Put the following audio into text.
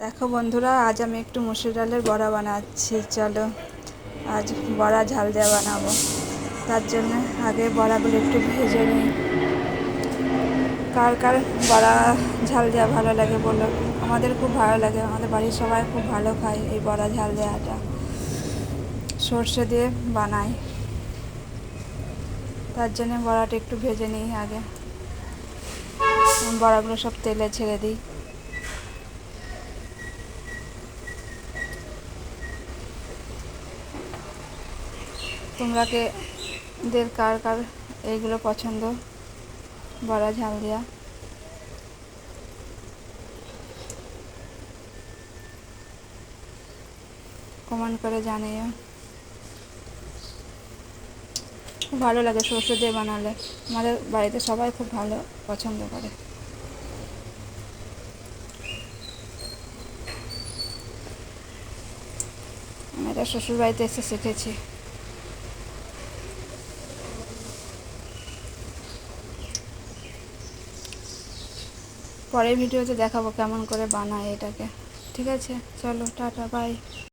দেখো বন্ধুরা, আজ আমি একটু মসুর ডালের বড়া বানাচ্ছি। চলো, আজ বড়া ঝাল দেওয়া বানাবো। তার জন্য আগে বড়াগুলো একটু ভেজে নিই। কার কার বড়া ঝাল দেওয়া ভালো লাগে বলো? আমাদের খুব ভালো লাগে, আমাদের বাড়ির সবাই খুব ভালো খায় এই বড়া ঝাল দেওয়াটা। সর্ষে দিয়ে বানাই, তার জন্য বড়াটা একটু ভেজে নিই আগে। বড়াগুলো সব তেলে ছেড়ে দিই। তোমরাদের কার কার এইগুলো পছন্দ, বড়া ঝাল দেওয়া? কমেন্ট করে জানিও। খুব ভালো লাগে সর্ষে দিয়ে বানালে, আমাদের বাড়িতে সবাই খুব ভালো পছন্দ করে। আমি এটা শ্বশুর বাড়িতে এসে শিখেছি। পরের ভিডিওতে দেখাবো কেমন করে বানায় এটাকে। ঠিক আছে, চলো টাটা, বাই।